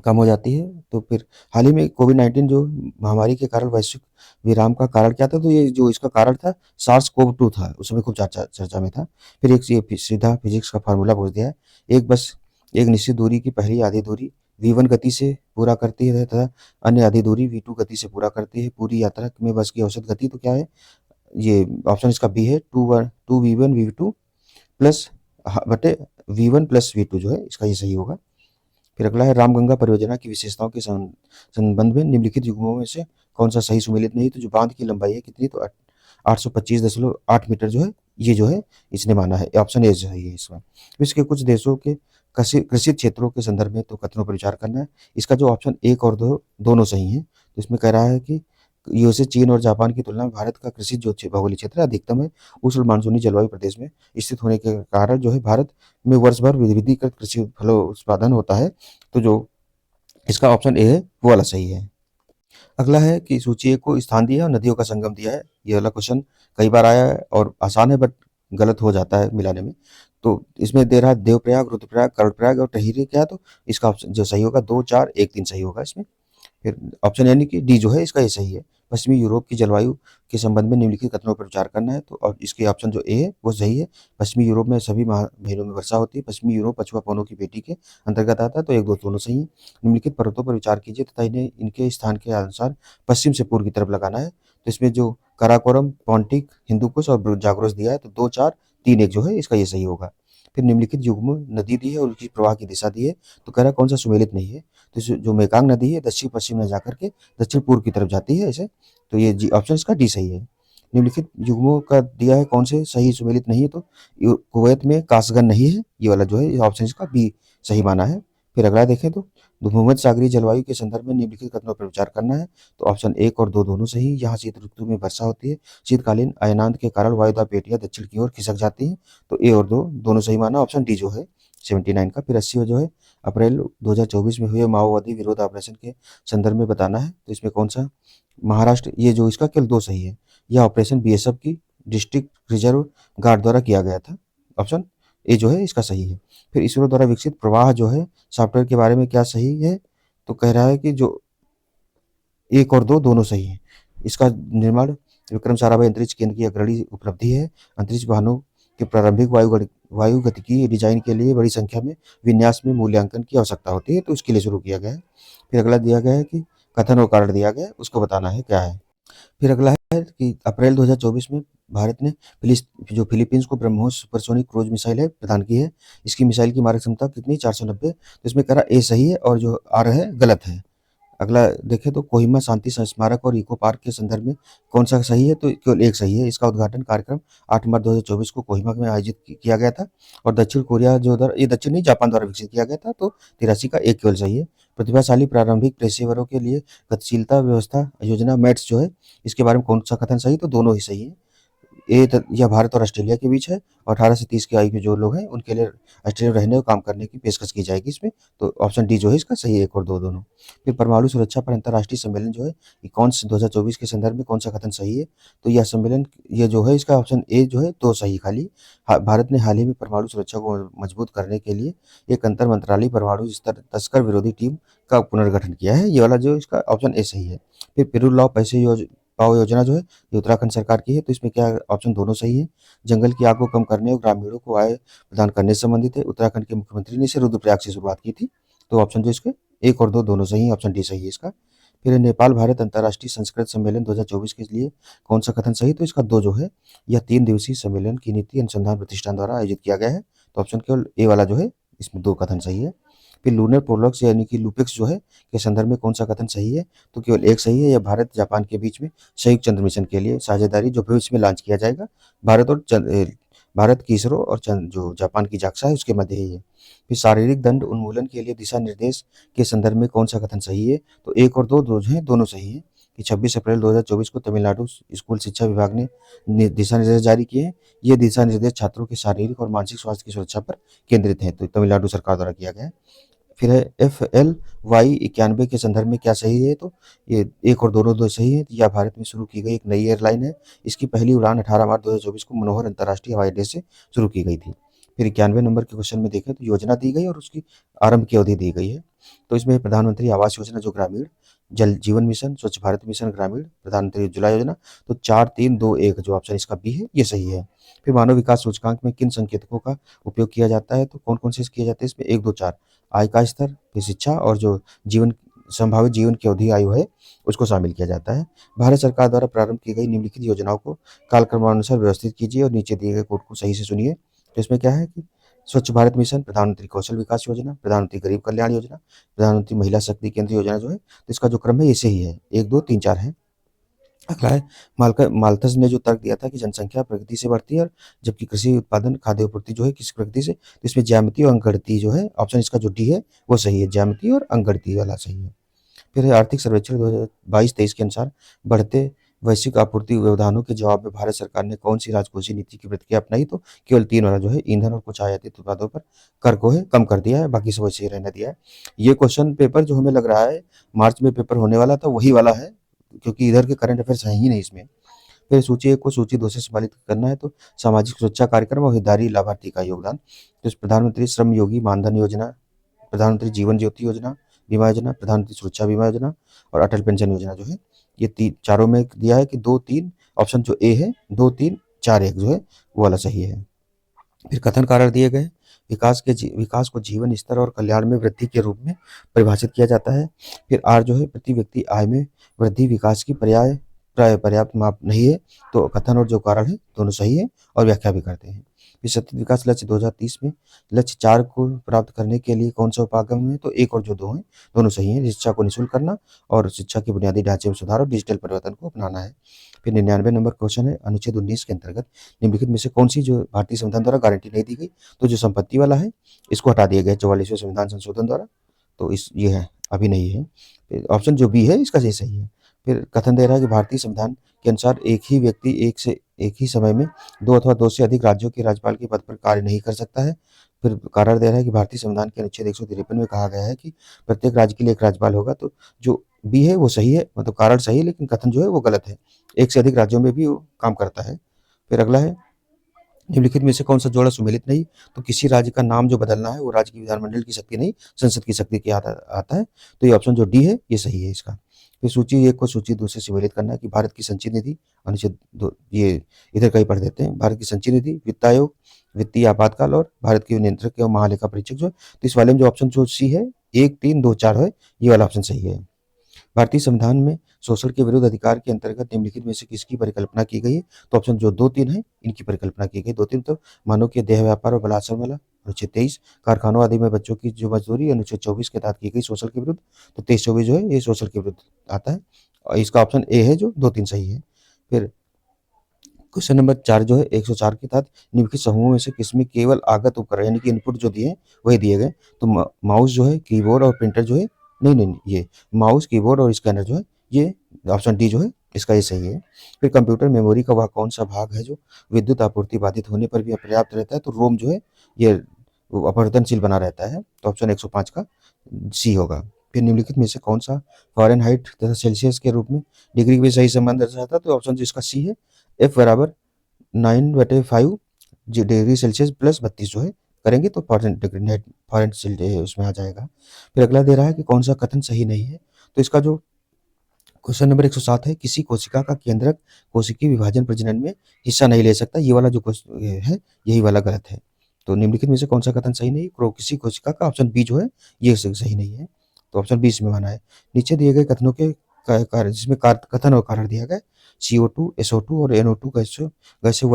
कम हो जाती है। तो फिर हाल ही में कोविड-19 जो महामारी के कारण वैश्विक विराम का कारण क्या था? तो ये जो इसका कारण था सार्स कोव 2 था, उस समय खूब चर्चा चर्चा में था। फिर एक ये सीधा फिजिक्स का फार्मूला पूछ दिया है। एक बस एक निश्चित दूरी की पहली आधी दूरी v1 गति से पूरा करती है तथा अन्य आधी दूरी v2 गति से पूरा करती है। पूरी यात्रा में बस की औसत गति तो क्या है? ये ऑप्शन इसका बी है, 2v1 v2 प्लस बटे v1 प्लस v2 जो है इसका ये सही होगा। फिर अगला है रामगंगा परियोजना की विशेषताओं के संबंध में निम्नलिखित युग्मों में से कौन सा सही सुमेलित नहीं? तो जो बांध की लंबाई है कितनी? तो 825.8 मीटर जो है ये जो है इसने माना है। ऑप्शन ए सही है इसका। विश्व के कुछ देशों के कृषि क्षेत्रों के संदर्भ में तो कथनों पर विचार करना है। इसका जो ऑप्शन एक और दो दोनों सही हैं। तो इसमें कह रहा है कि यूएसए, चीन और जापान की तुलना में भारत का कृषि जो भौगोलिक क्षेत्र है अधिकतम है। उष्ण मानसूनी जलवायु प्रदेश में स्थित होने के कारण जो है भारत में वर्ष भर विविधीकृत कृषि फलों उत्पादन होता है। तो जो इसका ऑप्शन ए है वो वाला सही है। अगला है कि सूची 1 को स्थान दिया और नदियों का संगम दिया है। ये वाला क्वेश्चन कई बार आया है और आसान है बट गलत हो जाता है मिलाने में। तो इसमें दे रहा है देवप्रयाग, रुद्रप्रयाग, कर्णप्रयाग और टिहरी क्या है? तो इसका ऑप्शन जो सही होगा 2, 4, 1, 3 सही होगा इसमें। फिर ऑप्शन यानी कि डी जो है इसका ये सही है। पश्चिमी यूरोप की जलवायु के संबंध में निम्नलिखित कथनों पर विचार करना है। तो और इसके ऑप्शन जो ए है वो सही है। पश्चिमी यूरोप में सभी महीनों में वर्षा होती है। पश्चिमी यूरोप पछुआ पवनों की पेटी के अंतर्गत आता है। तो एक दो दोनों सही है। निम्नलिखित पर्वतों पर विचार कीजिए तथा इन्हें इनके स्थान के अनुसार पश्चिम से पूर्व की तरफ लगाना है। तो इसमें जो काराकोरम, पोंटिक, हिंदुकुश और जाग्रोस दिया है तो 2, 4, 3, 1 जो है इसका ये सही होगा। फिर निम्नलिखित युग्म नदी दी है और उसकी प्रवाह की दिशा दी है। तो कह रहा कौन सा सुमेलित नहीं है? तो जो मेकांग नदी है दक्षिण पश्चिम में जाकर के दक्षिण पूर्व की तरफ जाती है ऐसे। तो ये जी ऑप्शन इसका डी सही है। निम्नलिखित युग्मों का दिया है कौन से सही सुमेलित नहीं है? तो कुवैत में कासगन नहीं है, ये वाला जो है ऑप्शन इसका बी सही माना है। फिर अगला देखें तो भूमध्य सागरीय जलवायु के संदर्भ में निम्नलिखित कथनों पर विचार करना है। तो ऑप्शन 1 और 2 दोनों सही। यहाँ शीत ऋतु में वर्षा होती है। शीतकालीन अयनांत के कारण वायुदाब पेटियां दक्षिण की ओर खिसक जाती हैं। तो ए और 2 दोनों सही माना। ऑप्शन डी जो है 79 का। फिर 80 जो है अप्रैल 2024 में हुए माओवादी विरोध ऑपरेशन के संदर्भ में बताना है। तो इसमें कौन सा? महाराष्ट्र, ये जो इसका केवल 2 सही है। यह ऑपरेशन बीएसएफ की डिस्ट्रिक्ट रिजर्व गार्ड द्वारा किया गया था। ऑप्शन ए जो है इसका सही है। फिर इसरो द्वारा विकसित प्रवाह जो है सॉफ्टवेयर के बारे में क्या सही है? तो कह रहा है कि जो 1 और 2 दोनों सही हैं। इसका निर्माण विक्रम साराभाई अंतरिक्ष केंद्र की अग्रणी उपलब्धि है। अंतरिक्ष वाहनों के प्रारंभिक वायुगतिकीय डिजाइन के लिए बड़ी संख्या में विन्यास में मूल्यांकन की आवश्यकता होती है, तो उसके लिए शुरू किया गया है। फिर अगला दिया गया है कि कथन और कारण दिया गया है, उसको बताना है क्या है। फिर अगला है कि अप्रैल 2024 में भारत ने फिलीपींस को ब्रह्मोस सुपरसोनिक क्रूज मिसाइल है प्रदान की है। इसकी मिसाइल की मारक क्षमता कितनी? 490। तो इसमें कह रहा ए सही है और जो आर है गलत है। अगला देखें तो कोहिमा शांति स्मारक और इको पार्क के संदर्भ में कौन सा सही है? तो केवल एक सही है। इसका उद्घाटन कार्यक्रम 8 मार्च 2024 को कोहिमा में आयोजित किया गया था। और दक्षिण कोरिया जो ये दक्षिण नहीं जापान द्वारा विकसित किया गया था। तो 83 का एक केवल सही है। प्रतिभाशाली प्रारंभिक पेशेवरों के लिए गतिशीलता व्यवस्था योजना मैट्स जो है इसके बारे में कौन सा कथन सही? तो दोनों ही सही है। यह भारत और ऑस्ट्रेलिया के बीच है और 18 से 30 की आयु के जो लोग हैं उनके लिए ऑस्ट्रेलिया में रहने और काम करने की पेशकश की जाएगी इसमें। तो ऑप्शन डी जो है इसका सही है, 1 और 2 दोनों। फिर परमाणु सुरक्षा पर अंतर्राष्ट्रीय सम्मेलन जो है ये कौन से 2024 के संदर्भ में कौन सा कथन सही है? तो यह सम्मेलन ये जो है इसका ऑप्शन ए जो है 2 सही खाली। भारत ने हाल ही में परमाणु सुरक्षा को मजबूत करने के लिए एक अंतर मंत्रालय परमाणु तस्कर विरोधी टीम का पुनर्गठन किया है। ये वाला जो इसका ऑप्शन ए सही है। फिर पिरूल पैसे पाव योजना जो है ये उत्तराखंड सरकार की है। तो इसमें क्या ऑप्शन दोनों सही है। जंगल की आग को कम करने और ग्रामीणों को आय प्रदान करने से संबंधित है। उत्तराखंड के मुख्यमंत्री ने इसे रुद्रप्रयाग से शुरुआत की थी। तो ऑप्शन जो इसके 1 और 2 दोनों सही है। ऑप्शन डी सही है इसका। फिर नेपाल भारत अंतर्राष्ट्रीय संस्कृत सम्मेलन 2024 के लिए कौन सा कथन सही? तो इसका 2 जो है यह 3 दिवसीय सम्मेलन की नीति अनुसंधान प्रतिष्ठान द्वारा आयोजित किया गया है। तो ऑप्शन केवल ए वाला जो है इसमें 2 कथन सही है। फिर लूनर प्रोलॉग्स यानी कि लूपेक्स जो है के संदर्भ में कौन सा कथन सही है? तो केवल एक सही है। यह भारत जापान के बीच में संयुक्त चंद्र मिशन के लिए साझेदारी जो भविष्य में लॉन्च किया जाएगा, भारत की इसरो और जो जापान की जाक्सा है उसके मध्य ही है। फिर शारीरिक दंड उन्मूलन के लिए दिशा निर्देश के संदर्भ में कौन सा कथन सही है? तो एक और दो जो है दोनों सही है कि 26 अप्रैल 2024 को तमिलनाडु स्कूल शिक्षा विभाग ने दिशा निर्देश जारी किए हैं। ये दिशा निर्देश छात्रों के शारीरिक और मानसिक स्वास्थ्य की सुरक्षा पर केंद्रित है, तो तमिलनाडु सरकार द्वारा किया गया है। फिर है FLY91 के संदर्भ में क्या सही है? तो ये एक और दोनों दो सही है। यह भारत में शुरू की गई एक नई एयरलाइन है। इसकी पहली उड़ान 18 मार्च 2024 को मनोहर अंतर्राष्ट्रीय हवाई अड्डे से शुरू की गई थी। फिर 91 नंबर के क्वेश्चन में देखें तो योजना दी गई और उसकी आरंभ की अवधि दी गई है। तो इसमें प्रधानमंत्री आवास योजना जो ग्रामीण, जल जीवन मिशन, स्वच्छ भारत मिशन ग्रामीण, प्रधानमंत्री उज्ज्वला योजना, तो 4-3-2-1 जो ऑप्शन इसका बी है ये सही है। फिर मानव विकास सूचकांक में किन संकेतकों का उपयोग किया जाता है? तो कौन कौन से किए जाते हैं इसमें? 1, 2, 4 आय का स्तर, फिर शिक्षा और जो जीवन संभावित जीवन की अवधि आयु है उसको शामिल किया जाता है। भारत सरकार द्वारा प्रारंभ की गई निम्नलिखित योजनाओं को कालक्रमानुसार व्यवस्थित कीजिए और नीचे दिए गए कोड को सही से सुनिए। तो इसमें क्या है कि स्वच्छ भारत मिशन, प्रधानमंत्री कौशल विकास योजना, प्रधानमंत्री गरीब कल्याण योजना, प्रधानमंत्री महिला शक्ति केंद्र योजना जो है, तो इसका जो क्रम है ऐसे ही है, 1, 2, 3, 4 है। अगला है माल्थस ने जो तर्क दिया था कि जनसंख्या प्रगति से बढ़ती है और जबकि कृषि उत्पादन खाद्य आपूर्ति जो है किस प्रगति से, तो इसमें ज्यामिति और अंकगणितीय जो है ऑप्शन इसका जो डी है वो सही है, ज्यामिति और अंकगणितीय वाला सही है। फिर है आर्थिक सर्वेक्षण 2022-23 के अनुसार बढ़ते वैश्विक आपूर्ति व्यवधानों के जवाब में भारत सरकार ने कौन सी राजकोषीय नीति की प्रतिक्रिया अपनाई? तो केवल 3 वाला जो है ईंधन और कुछ आयातित उत्पादों पर कर को है कम कर दिया है, बाकी सब वैसे ही रहने दिया है। ये क्वेश्चन पेपर जो हमें लग रहा है मार्च में पेपर होने वाला था वही वाला है, क्योंकि इधर के करंट अफेयर्स है ही नहीं इसमें। फिर सूची 1 को सूची 2 से संबंधित करना है, तो सामाजिक सुरक्षा कार्यक्रम और हितधारी लाभार्थी का योगदान, तो प्रधानमंत्री श्रम योगी मानधन योजना, प्रधानमंत्री जीवन ज्योति योजना बीमा योजना, प्रधानमंत्री सुरक्षा बीमा योजना और अटल पेंशन योजना जो है ये चारों में दिया है कि 2-3 ऑप्शन जो ए है 2-3-4-1 जो है वो वाला सही है। फिर कथन कारण दिए गए, विकास को जीवन स्तर और कल्याण में वृद्धि के रूप में परिभाषित किया जाता है। फिर आर जो है प्रति व्यक्ति आय में वृद्धि विकास की पर्याप्त माप नहीं है, तो कथन और जो कारण है दोनों सही है और व्याख्या भी करते हैं। फिर सतत विकास लक्ष्य 2030 में लक्ष्य 4 को प्राप्त करने के लिए कौन सा उपागम है? तो 1 और जो 2 हैं दोनों सही हैं, शिक्षा को निःशुल्क करना और शिक्षा के बुनियादी ढांचे में सुधार और डिजिटल परिवर्तन को अपनाना है। फिर 99 नंबर क्वेश्चन है, अनुच्छेद 19 के अंतर्गत निम्नलिखित में से कौन सी जो भारतीय संविधान द्वारा गारंटी नहीं दी गई? तो जो संपत्ति वाला है इसको हटा दिया गया 44वें संविधान संशोधन द्वारा, तो ये है अभी नहीं है। ऑप्शन जो बी है इसका सही है। फिर कथन दे रहा है कि भारतीय संविधान के अनुसार एक ही व्यक्ति एक ही समय में 2 अथवा 2 से अधिक राज्यों के राज्यपाल के पद पर कार्य नहीं कर सकता है। फिर कारण दे रहा है कि भारतीय संविधान के अनुच्छेद 153 में कहा गया है कि प्रत्येक राज्य के लिए एक राज्यपाल होगा, तो जो बी है वो सही है, मतलब कारण सही है लेकिन कथन जो है वो गलत है, एक से अधिक राज्यों में भी वो काम करता है। फिर अगला है, निम्नलिखित में से कौन सा जोड़ा सुमेलित नहीं? तो किसी राज्य का नाम जो बदलना है वो राज्य की विधानमंडल की शक्ति नहीं, संसद की शक्ति के आता है, तो ये ऑप्शन जो डी है ये सही है इसका। फिर सूची 1 को सूची 2 से सुमेलित करना है कि भारत की संचित निधि, अनुच्छेद 2 ये इधर कहीं पढ़ देते हैं, भारत की संचित निधि, वित्त आयोग, वित्तीय आपातकाल और भारत के नियंत्रक एवं महालेखा परीक्षक जो है, तो इस वाले में जो ऑप्शन जो सी है 1, 3, 2, 4 है, ये वाला ऑप्शन सही है। भारतीय संविधान में शोषण के विरुद्ध अधिकार के अंतर्गत निम्नलिखित में से किसकी परिकल्पना की गई है? तो ऑप्शन जो 2-3 है इनकी परिकल्पना की गई। 2-3 तो मानव के देह व्यापार और बलात्कार वाला, अनुच्छेद 23, कारखानों आदि में बच्चों की जो मजदूरी, अनुच्छेद 24 के तहत की गई शोषण के विरुद्ध, तो 23-24 जो है ये शोषण के विरुद्ध आता है और इसका ऑप्शन ए है जो 2-3 सही है। फिर क्वेश्चन नंबर 4 जो है 104 के तहत निम्नलिखित समूहों में से किसमें केवल आगत उपकरण यानी कि इनपुट जो दिए वही दिए गए? तो माउस जो है, कीबोर्ड और प्रिंटर जो है, नहीं, ये माउस, कीबोर्ड और स्कैनर जो है, ये ऑप्शन डी जो है इसका ये सही है। फिर कंप्यूटर मेमोरी का वह कौन सा भाग है जो विद्युत आपूर्ति बाधित होने पर भी अपर्याप्त रहता है? तो रोम जो है ये अपरिवर्तनशील बना रहता है, तो ऑप्शन 105 का सी होगा। फिर निम्नलिखित में से कौन सा फ़ारेनहाइट तथा सेल्सियस के रूप में डिग्री के सही संबंध दर्शाता है? तो ऑप्शन जो इसका सी है, F बराबर 9/5 डिग्री सेल्सियस प्लस 32 जो है करेंगे तो फॉरेन उसमें आ जाएगा। फिर अगला दे रहा है कि कौन सा कथन सही नहीं है? तो इसका जो क्वेश्चन नंबर 107 है, किसी कोशिका का केंद्रक कोशिकीय विभाजन प्रजनन में हिस्सा नहीं ले सकता, ये वाला जो है यही वाला गलत है। तो निम्नलिखित में से कौन सा कथन सही नहीं? किसी कोशिका का ऑप्शन बी जो है ये सही नहीं है, तो ऑप्शन बी इसमें माना है। नीचे दिए गए कथनों के कारण जिसमें कथन और कारण दिया गया, CO2, SO2 और NO2 गैसें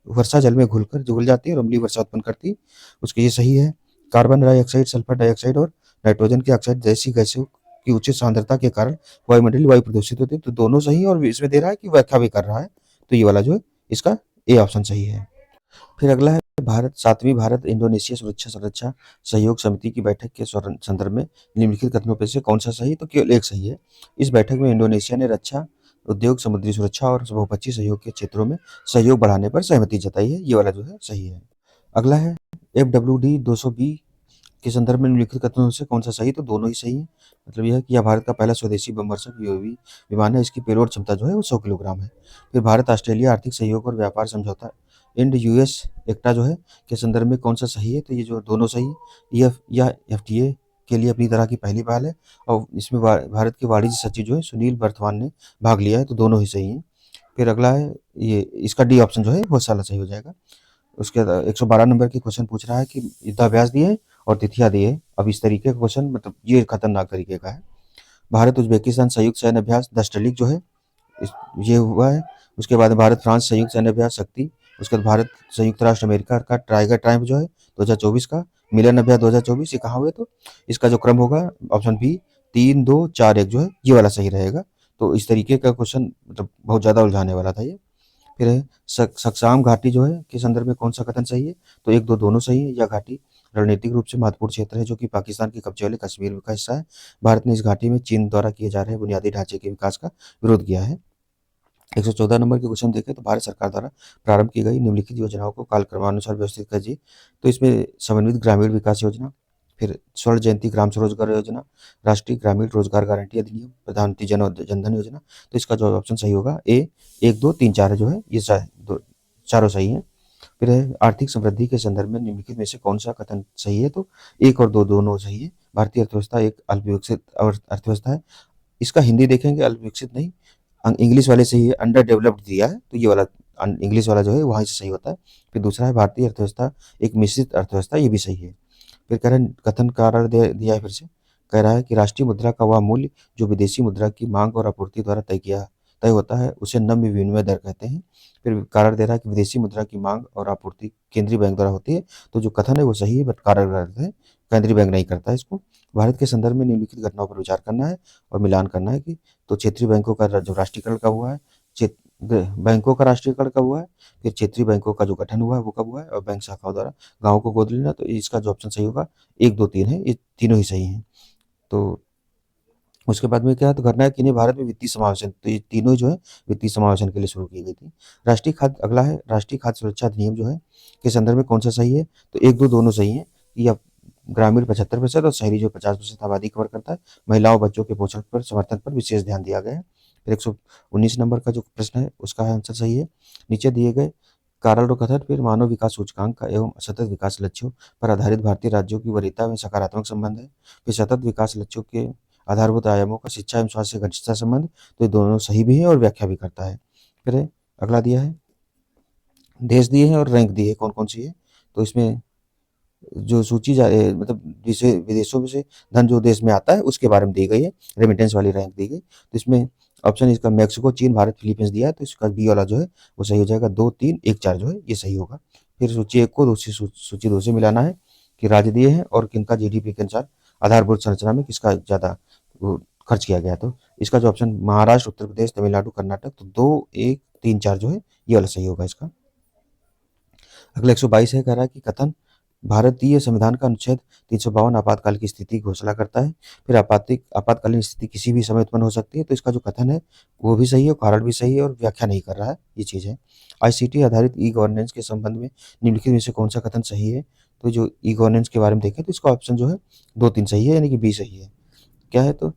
वर्षा जल में घुल जाती है और अम्लीय वर्षा उत्पन्न करती है, उसके ये सही है। कार्बन डाइऑक्साइड, सल्फर डाइऑक्साइड और नाइट्रोजन के ऑक्साइड जैसी गैसों की उच्च सांद्रता के कारण वायुमंडलीय वायु प्रदूषित होते हैं। तो दोनों सही है और इसमें दे रहा है कि व्याख्या भी कर रहा है, तो ये वाला जो है इसका ए ऑप्शन सही है। फिर अगला है भारत 7वीं भारत इंडोनेशिया सुरक्षा संरक्षा सहयोग समिति की बैठक के संदर्भ में निम्नलिखित कथनों में से कौन सा सही, तो केवल एक सही है। इस बैठक में इंडोनेशिया ने रक्षा उद्योग, समुद्री सुरक्षा और बहुपक्षीय सहयोग के क्षेत्रों में सहयोग बढ़ाने पर सहमति जताई है, ये वाला जो है सही है। अगला है FWD 200B के संदर्भ में निम्नलिखित कथनों में से कौन सा सही, तो दोनों ही सही है। मतलब यह है कि यह भारत का पहला स्वदेशी बमवर्षक यूएवी विमान है। इसकी पेलोड क्षमता जो है वो 100 किलोग्राम है। फिर भारत ऑस्ट्रेलिया आर्थिक सहयोग और व्यापार समझौता इंड यूएस एक्टा जो है के संदर्भ में कौन सा सही है, तो ये जो दोनों सही है। यह FTA के लिए अपनी तरह की पहली पहल है और इसमें भारत के वाणिज्य सचिव जो है सुनील बर्थवान ने भाग लिया है, तो दोनों ही सही हैं। फिर अगला है ये इसका डी ऑप्शन जो है बहुत सारा सही हो जाएगा। उसके 112 नंबर के क्वेश्चन पूछ रहा है कि युद्धाभ्यास दिए और तिथियां दिए। अब इस तरीके का क्वेश्चन मतलब ये खतरनाक तरीके का है। भारत उज्बेकिस्तान संयुक्त सैन्य अभ्यास दस्टलिक जो है ये हुआ है। उसके बाद भारत फ्रांस संयुक्त सैन्य अभ्यास शक्ति। उसके बाद भारत संयुक्त राष्ट्र अमेरिका का टाइगर ट्रायम्फ जो है 2024 का मिलन अभ्यास 2024, ये कहाँ हुए, तो इसका जो क्रम होगा ऑप्शन बी 3 2 4 1 जो है ये वाला सही रहेगा। तो इस तरीके का क्वेश्चन मतलब बहुत ज्यादा उलझाने वाला था ये। फिर है सक्साम घाटी जो है के संदर्भ में कौन सा कथन सही है, तो 1 2 दोनों सही है। यह घाटी रणनीतिक रूप से महत्वपूर्ण क्षेत्र है जो कि पाकिस्तान के कब्जे वाले कश्मीर का हिस्सा है। भारत ने इस घाटी में चीन द्वारा किए जा रहे बुनियादी ढांचे के विकास का विरोध किया है। 114 नंबर के क्वेश्चन देखें तो भारत सरकार द्वारा प्रारंभ की गई निम्नलिखित योजनाओं को कालक्रमानुसार व्यवस्थित कीजिए। तो इसमें समन्वित ग्रामीण विकास योजना, फिर स्वर्ण जयंती ग्राम स्वरोजगार योजना, राष्ट्रीय ग्रामीण रोजगार गारंटी अधिनियम, प्रधानमंत्री जनधन योजना। तो इसका जो ऑप्शन सही होगा ए 1 2 3 4 जो है ये चारों सही है। फिर है आर्थिक समृद्धि के संदर्भ में निम्नलिखित में से कौन सा कथन सही है, तो 1 और 2 दोनों सही है। भारतीय अर्थव्यवस्था एक अल्पविकसित अर्थव्यवस्था है। इसका हिंदी देखेंगे अल्पविकसित नहीं, इंग्लिश वाले से ही अंडर डेवलप्ड दिया है, तो ये वाला इंग्लिश वाला जो है वहाँ से सही होता है। फिर दूसरा है भारतीय अर्थव्यवस्था एक मिश्रित अर्थव्यवस्था, ये भी सही है। फिर कह रहे हैं कथन कारण दिया है, फिर से कह रहा है कि राष्ट्रीय मुद्रा का वह मूल्य जो विदेशी मुद्रा की मांग और आपूर्ति द्वारा तय होता है उसे नम्य विनिमय दर कहते हैं। फिर कारण दे रहा है कि विदेशी मुद्रा की मांग और आपूर्ति केंद्रीय बैंक द्वारा होती है, तो जो कथन है वो सही है, बट कारण गलत है, केंद्रीय बैंक नहीं करता है इसको। भारत के संदर्भ में निम्नलिखित घटनाओं पर विचार करना है और मिलान करना है कि तो क्षेत्रीय बैंकों का जो राष्ट्रीयकरण कब हुआ है, बैंकों का राष्ट्रीयकरण कब हुआ है, फिर क्षेत्रीय बैंकों का जो गठन हुआ है वो कब हुआ है, और बैंक शाखाओं द्वारा गाँवों को गोद लेना। तो इसका जो ऑप्शन सही होगा 1 2 3 है, ये तीनों ही सही हैं। तो उसके बाद में क्या है, तो घटना है कि इन्हें भारत में वित्तीय समावेशन, तो ये तीनों जो है वित्तीय समावेशन के लिए शुरू की गई थी। राष्ट्रीय खाद्य अगला है राष्ट्रीय खाद्य सुरक्षा अधिनियम जो है के संदर्भ में कौन सा सही है, तो 1 2 दोनों सही है। कि ग्रामीण 75% और शहरी जो 50% आबादी कवर करता है। महिलाओं बच्चों के पोषण पर समर्थन पर विशेष ध्यान दिया गया है। फिर 119 नंबर का जो प्रश्न है उसका आंसर सही है। नीचे दिए गए कारण और कथन फिर मानव विकास सूचकांक का एवं सतत विकास लक्ष्यों पर आधारित भारतीय राज्यों की वरीयता में सकारात्मक संबंध है। फिर सतत विकास लक्ष्यों के आधारभूत आयामों का शिक्षा एवं स्वास्थ्य से घनिष्ठता संबंध, तो ये दोनों सही भी है और व्याख्या भी करता है। फिर अगला दिया है देश दिए हैं और रैंक दी है कौन कौन सी है, तो इसमें जो सूची मतलब जिसे विदेशों में से धन जो देश में आता है उसके बारे में दी गई है, रेमिटेंस वाली रैंक दी गई। तो इसमें ऑप्शन इसका मैक्सिको, चीन, भारत, फिलीपींस दिया है, तो इसका बी वाला जो है वो सही हो जाएगा। 2 3 1 4 जो है ये सही होगा। फिर सूची 1 को दूसरी सूची 2 से मिलाना है कि राज्य दिए हैं और किनका जीडीपी के अनुसार आधारभूत संरचना में किसका ज़्यादा खर्च किया गया। तो इसका जो ऑप्शन महाराष्ट्र, उत्तर प्रदेश, तमिलनाडु, कर्नाटक, तो 2 1 3 4 जो है ये वाला सही होगा इसका। अगला 122 है, कह रहा है कि कथन भारतीय संविधान का अनुच्छेद 352 आपातकाल की स्थिति की घोषणा करता है। फिर आपातकालीन स्थिति किसी भी समय उत्पन्न हो सकती है, तो इसका जो कथन है वो भी सही है, कारण भी सही है और व्याख्या नहीं कर रहा है, ये चीज़ है। आईसीटी आधारित ई गवर्नेंस के संबंध में निम्नलिखित में से कौन सा कथन सही है, तो जो ई गवर्नेंस के बारे में देखें तो इसका ऑप्शन जो है 2 3 सही है, यानी कि बी सही है। क्या है, तो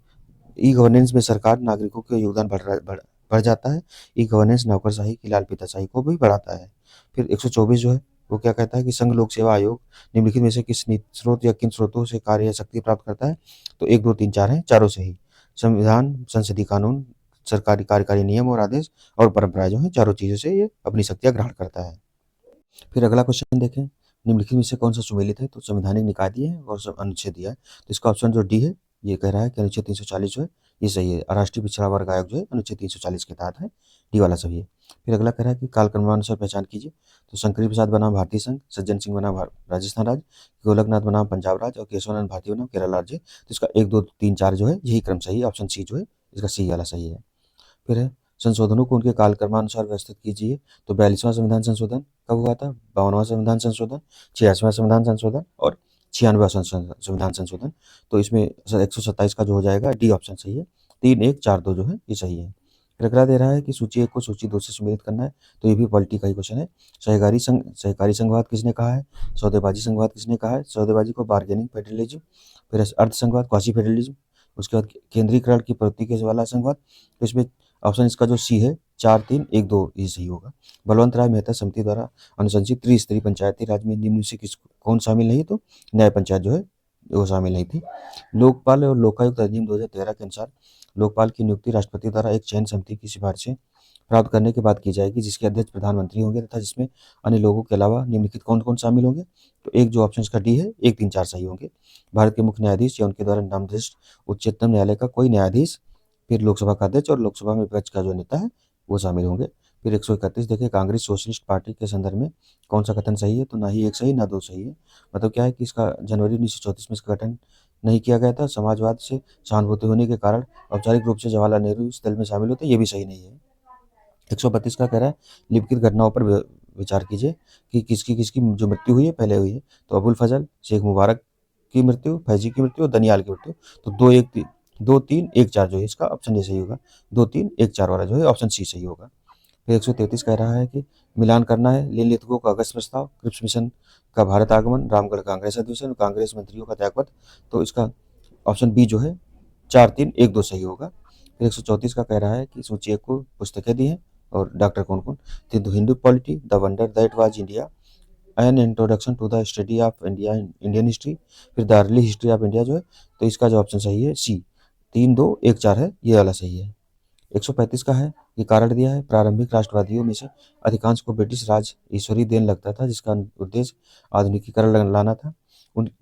ई गवर्नेंस में सरकार नागरिकों का योगदान बढ़ जाता है। ई गवर्नेंस नौकरशाही की लाल फीताशाही को भी बढ़ाता है। फिर 124 जो है वो क्या कहता है कि संघ लोक सेवा आयोग निम्नलिखित में से किस स्रोत या किन स्रोतों से कार्य या शक्ति प्राप्त करता है, तो 1 2 3 4 है, चारों सही। संविधान, संसदीय कानून, सरकारी कार्यकारी नियम और आदेश और परंपराएं जो है चारों चीजों से ये अपनी शक्तियां ग्रहण करता है। फिर अगला क्वेश्चन देखें, निम्नलिखित में से कौन सा सुमेलित है, तो संवैधानिक निकाय दिए है और सब अनुच्छेद दिया है, तो इसका ऑप्शन जो डी है ये कह रहा है कि अनुच्छेद 340 जो है ये सही है। राष्ट्रीय पिछड़ा वर्ग आयोग जो है अनुच्छेद 340 के तहत है, डी वाला सही है। फिर अगला कह रहा है कि काल क्रमानुसार पहचान कीजिए। तो शंकरी प्रसाद बनाम भारतीय संघ, सज्जन सिंह बनाम राजस्थान राज्य, गोलकनाथ बनाम पंजाब राज्य और केशवानंद भारती बनाम केरल राज्य। तो इसका 1 2 3 4 जो है यही क्रम सही है, ऑप्शन सी जो है इसका सी वाला सही है। फिर है संशोधनों को उनके कालक्रमानुसार व्यवस्थित कीजिए। तो 42वां संविधान संशोधन कब हुआ था? 52वां संविधान संशोधन, 86वां संविधान संशोधन और 96वां संविधान संशोधन। तो इसमें 127 का जो हो जाएगा डी ऑप्शन सही है। 3 1 4 2 जो है ये सही है। फिर अगला दे रहा है कि सूची 1 को सूची 2 से सम्मिलित करना है। तो ये भी पॉलिटी का ही क्वेश्चन है। सहकारी संघवाद किसने कहा है? सौदेबाजी संघवाद किसने कहा है? सौदेबाजी को बार्गेनिंग फेडरलिज्म। फिर अर्ध संघवाद क्वासी फेडरलिज्म। उसके बाद केंद्रीकरण की प्रवृत्ति के वाला संघवाद। तो इसमें ऑप्शन इसका जो सी है 4 3 1 2 ये सही होगा। बलवंत राय मेहता समिति द्वारा अनुशंसित त्रिस्तरीय पंचायती राज में निम्न से कौन शामिल नहीं? तो न्याय पंचायत जो है वो शामिल नहीं थी। लोकपाल और लोकायुक्त अधिनियम 2013 के अनुसार लोकपाल की नियुक्ति राष्ट्रपति द्वारा एक चयन समिति की सिफारिशें प्राप्त करने के बाद की जाएगी, जिसके अध्यक्ष प्रधानमंत्री होंगे तथा जिसमें अन्य लोगों के अलावा निम्नलिखित कौन कौन शामिल होंगे? तो एक जो ऑप्शन का डी है 1 3 4 सही होंगे। भारत के मुख्य न्यायाधीश या उनके द्वारा नामनिर्दिष्ट उच्चतम न्यायालय का कोई न्यायाधीश, फिर लोकसभा का अध्यक्ष और लोकसभा में विपक्ष का जो नेता है वो शामिल होंगे। फिर 131 देखिए कांग्रेस सोशलिस्ट पार्टी के संदर्भ में कौन सा कथन सही है? तो ना ही एक सही ना दो सही है। मतलब क्या है कि इसका जनवरी 1934 में इसका गठन नहीं किया गया था। समाजवाद से सहानुभूति होने के कारण औपचारिक रूप से जवाहरलाल नेहरू इस दल में शामिल होते, ये भी सही नहीं है। 132 का कह रहा है लिपिक घटनाओं पर विचार कीजिए कि किसकी किसकी जो मृत्यु हुई है पहले हुई है। तो अबुल फजल, शेख मुबारक की मृत्यु, फैजी की मृत्यु और दनियाल की मृत्यु। तो 2 3 1 4 जो है इसका ऑप्शन ए सही होगा। 2 3 1 4 वाला जो है ऑप्शन सी सही होगा। फिर 133 कह रहा है कि मिलान करना है लेन लेथुकों का अगस्त प्रस्ताव, क्रिप्स मिशन का भारत आगमन, रामगढ़ कांग्रेस अधिवेशन, कांग्रेस मंत्रियों का त्यागपत्र। तो इसका ऑप्शन बी जो है 4 3 1 2 सही होगा। फिर 134 का कह रहा है कि सूची 1 को पुस्तकें दी हैं और डॉक्टर कौन कौन? तो Hindu polity, the wonder that was India, an introduction to the study of India, Indian history. फिर the early history of India जो है, तो इसका जो ऑप्शन सही है सी 3 2 1 4 है, ये वाला सही है। 135 का है ये कारण दिया है प्रारंभिक राष्ट्रवादियों में से अधिकांश को ब्रिटिश राज ईश्वरीय देन लगता था, जिसका उद्देश्य आधुनिकीकरण लाना था।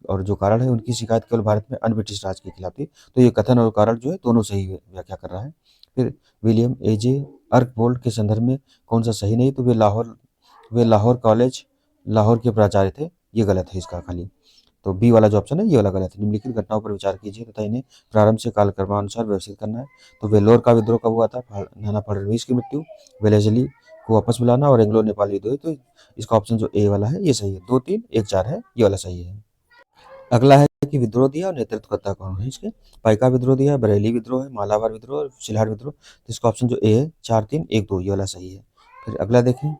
और जो कारण है उनकी शिकायत केवल भारत में अन्य ब्रिटिश राज के खिलाफ थी। तो ये कथन और कारण जो है दोनों सही व्याख्या कर रहा है। फिर विलियम एजे अर्कबोल्ट के संदर्भ में कौन सा सही नहीं? तो वे लाहौर कॉलेज लाहौर के प्राचार्य थे, ये गलत है इसका खाली। तो बी वाला जो ऑप्शन है ये वाला गलत है। निम्नलिखित घटनाओं पर विचार कीजिए तथा इन्हें प्रारंभ से कालक्रमानुसार व्यवस्थित करना है। तो वेल्लोर का विद्रोह कब हुआ था? नाना फडणवीस की मृत्यु, वेलेजली को वापस बुलाना और एंग्लो नेपाली युद्ध। तो इसका ऑप्शन जो ए वाला है ये सही है। 2 3 1 4 है, ये वाला सही है। अगला है कि विद्रोह दिया और नेतृत्वकर्ता कौन है इसके? पाइका विद्रोह दिया है, बरेली विद्रोह है, मालाबार विद्रोह और सिलहाट विद्रोह। तो इसका ऑप्शन जो ए है 4 3 1 2 ये वाला सही है। फिर अगला देखें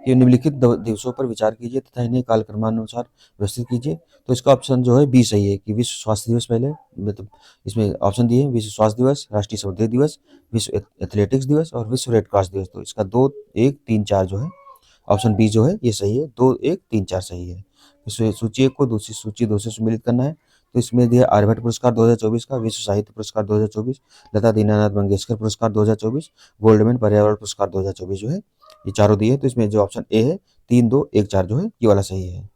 कि निम्नलिखित दिवसों पर विचार कीजिए तथा इन्हें कालक्रमानुसार व्यवस्थित कीजिए। तो इसका ऑप्शन जो है बी सही है कि विश्व स्वास्थ्य दिवस पहले, मतलब इसमें ऑप्शन दिए हैं विश्व स्वास्थ्य दिवस, राष्ट्रीय समुद्री दिवस, विश्व एथलेटिक्स दिवस और विश्व रेड क्रॉस दिवस। तो इसका 2 1 3 4 जो है ऑप्शन बी जो है ये सही है। 2 1 3 4 सही है। सूची 1 को दूसरी सूची 2 से सम्मिलित करना है। तो इसमें दिया आर्यभट्ट पुरस्कार 2024 का, विश्व साहित्य पुरस्कार 2024, लता दीनानाथ मंगेशकर पुरस्कार 2024, गोल्डमैन पर्यावरण पुरस्कार 2024 जो है ये चारों दिए। तो इसमें जो ऑप्शन ए है 3 2 1 4 जो है ये वाला सही है।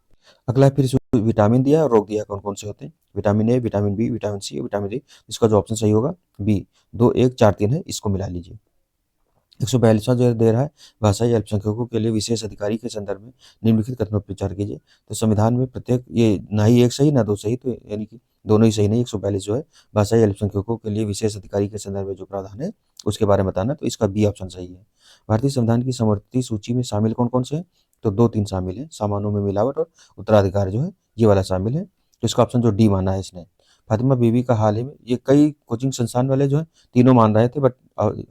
अगला है फिर इसमें विटामिन दिया और रोग दिया कौन कौन से होते हैं? Vitamin A, vitamin B, vitamin C और विटामिन डी। इसका जो ऑप्शन सही होगा बी 2 1 4 3 है, इसको मिला लीजिए। 142वां जो दे रहा है भाषाई अल्पसंख्यकों के लिए विशेष अधिकारी के संदर्भ में निम्नलिखित कथनों पर विचार कीजिए। तो संविधान में प्रत्येक ये ना ही एक सही ना दो सही, तो यानी कि दोनों ही सही नहीं। 142 जो है भाषाई अल्पसंख्यकों के लिए विशेष अधिकारी के संदर्भ में जो प्रावधान है उसके बारे में बताना, तो इसका बी ऑप्शन सही है। भारतीय संविधान की समवर्ती सूची में शामिल कौन कौन से हैं? तो 2 3 शामिल है, सामानों में मिलावट और उत्तराधिकार जो है ये वाला शामिल है। तो इसका ऑप्शन जो डी माना है इसने। फातिमा बीवी का हाल ही में, ये कई कोचिंग संस्थान वाले जो है तीनों मान रहे थे, बट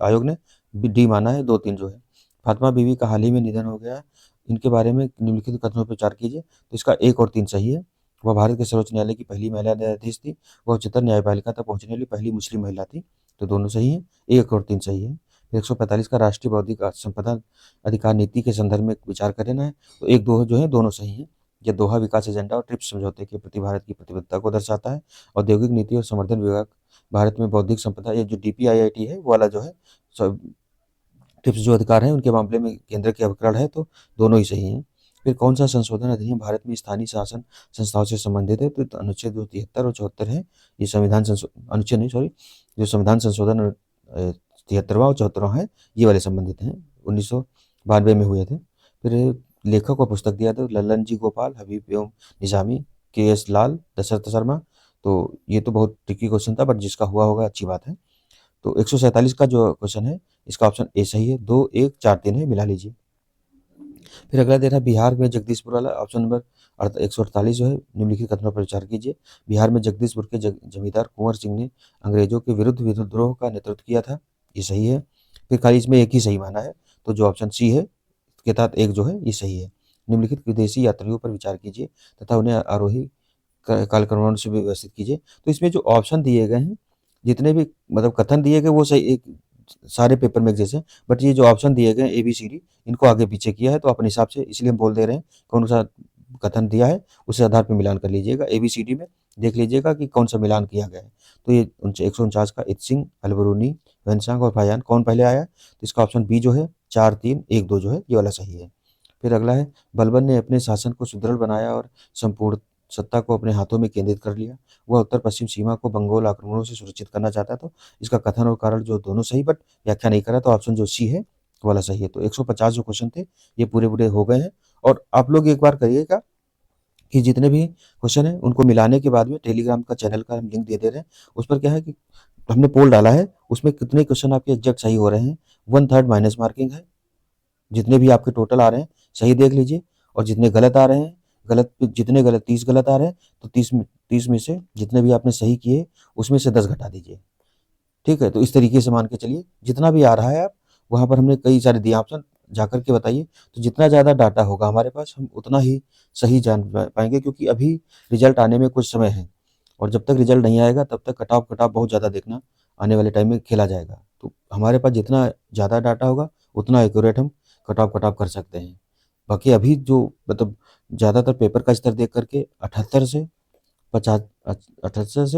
आयोग ने डी माना है, 2 3 जो है। फातिमा बीवी का हाल ही में निधन हो गया, इनके बारे में निम्नलिखित कथनों पर विचार कीजिए। तो इसका 1 और 3 सही है। वह भारत के सर्वोच्च न्यायालय की पहली महिला न्यायाधीश थी, वह उच्चतम न्यायपालिका तक पहुंचने वाली पहली मुस्लिम महिला थी। तो दोनों सही हैं, 1 और 3 सही है। 145 का राष्ट्रीय बौद्धिक संपदा अधिकार नीति के संदर्भ में विचार करना है। तो 1 2 जो है दोनों सही हैं। यह दोहा विकास एजेंडा और ट्रिप्स समझौते के प्रति भारत की प्रतिबद्धता को दर्शाता है। औद्योगिक नीति और संवर्धन विभाग भारत में बौद्धिक संपदा, ये जो DPIIT है वो वाला जो है ट्रिप्स जो अधिकार हैं उनके मामले में केंद्र के अवकरण है, तो दोनों ही सही हैं। फिर कौन सा संशोधन अधिनियम भारत में स्थानीय शासन संस्थाओं से संबंधित है? तो अनुच्छेद 73 और 74 है। ये संविधान अनुच्छेद नहीं सॉरी जो संविधान संशोधन 73वां और 74वां है, ये वाले संबंधित हैं, 1992 में हुए थे। फिर लेखक और पुस्तक दिया था लल्लन जी गोपाल, हबीब एवं निजामी, के.एस. लाल, दशरथ शर्मा। तो ये तो बहुत ट्रिकी क्वेश्चन था, बट जिसका हुआ होगा अच्छी बात है। तो 147 का जो क्वेश्चन है, इसका ऑप्शन ए सही है, 2, 1, 4, 3 है, मिला लीजिए। फिर अगला दे रहा है बिहार में जगदीशपुर वाला, ऑप्शन नंबर 148 जो है, निम्नलिखित कथनों पर विचार कीजिए। बिहार में जगदीशपुर के जमींदार कुंवर सिंह ने अंग्रेजों के विरुद्ध विद्रोह का नेतृत्व किया था, ये सही है। फिर खाली इसमें एक ही सही माना है, तो जो ऑप्शन सी है के तहत एक जो है ये सही है। निम्नलिखित विदेशी यात्रियों पर विचार कीजिए तथा उन्हें आरोही कालक्रमण से व्यवस्थित कीजिए। तो इसमें जो ऑप्शन दिए गए हैं, जितने भी मतलब कथन दिए गए वो सही, एक सारे पेपर में एक जैसे, बट ये जो ऑप्शन दिए गए ए बी सी डी, इनको आगे पीछे किया है, तो अपने हिसाब से इसलिए हम बोल दे रहे हैं कौन सा कथन दिया है उस आधार पर मिलान कर लीजिएगा। ए बी सी डी में देख लीजिएगा कि कौन सा मिलान किया गया है। तो ये 149 का इत्सिंग, अलबरूनी, वेनसांग और फायान कौन पहले आया, तो इसका ऑप्शन बी जो है 4, 3, 1, 2 जो है ये वाला सही है। फिर अगला है बलबन ने अपने शासन को सुदृढ़ बनाया और संपूर्ण सत्ता को अपने हाथों में केंद्रित कर लिया। वह उत्तर पश्चिम सीमा को बंगाल आक्रमणों से सुरक्षित करना चाहता था। तो इसका कथन और कारण जो दोनों सही, बट व्याख्या नहीं करा, तो ऑप्शन जो सी है वो वाला सही है। तो 150 जो क्वेश्चन थे ये पूरे पूरे हो गए हैं। और आप लोग एक बार करिएगा कि जितने भी क्वेश्चन हैं उनको मिलाने के बाद में टेलीग्राम का चैनल का हम लिंक दे रहे हैं। उस पर क्या है कि हमने पोल डाला है, उसमें कितने क्वेश्चन आपके एग्जैक्ट सही हो रहे हैं, 1/3 माइनस मार्किंग है। जितने भी आपके टोटल आ रहे हैं सही देख लीजिए, और जितने गलत आ रहे हैं, जितने गलत 30 गलत आ रहे हैं, तो 30 में से जितने भी आपने सही किए उसमें से 10 घटा दीजिए। ठीक है, तो इस तरीके से मान के चलिए जितना भी आ रहा है आप वहाँ पर हमने कई सारे दिए ऑप्शन, जा कर के बताइए। तो जितना ज़्यादा डाटा होगा हमारे पास हम उतना ही सही जान पाएंगे, क्योंकि अभी रिजल्ट आने में कुछ समय है, और जब तक रिजल्ट नहीं आएगा तब तक कट ऑफ बहुत ज़्यादा देखना आने वाले टाइम में खेला जाएगा। तो हमारे पास जितना ज़्यादा डाटा होगा उतना एक्यूरेट हम कट ऑफ कर सकते हैं। बाकी अभी जो मतलब ज़्यादातर पेपर का स्तर देख करके 78 से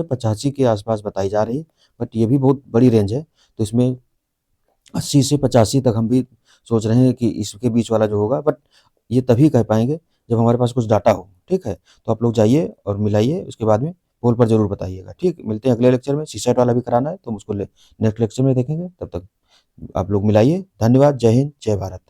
85 के आसपास बताई जा रही है, बट ये भी बहुत बड़ी रेंज है। तो इसमें 80 से 85 तक हम भी सोच रहे हैं कि इसके बीच वाला जो होगा, बट ये तभी कह पाएंगे जब हमारे पास कुछ डाटा हो। ठीक है, तो आप लोग जाइए और मिलाइए, उसके बाद में पोल पर जरूर बताइएगा। ठीक, मिलते हैं अगले लेक्चर में। सीसेट वाला भी कराना है तो हम उसको नेक्स्ट लेक्चर में देखेंगे। तब तक आप लोग मिलाइए। धन्यवाद। जय हिंद, जय भारत।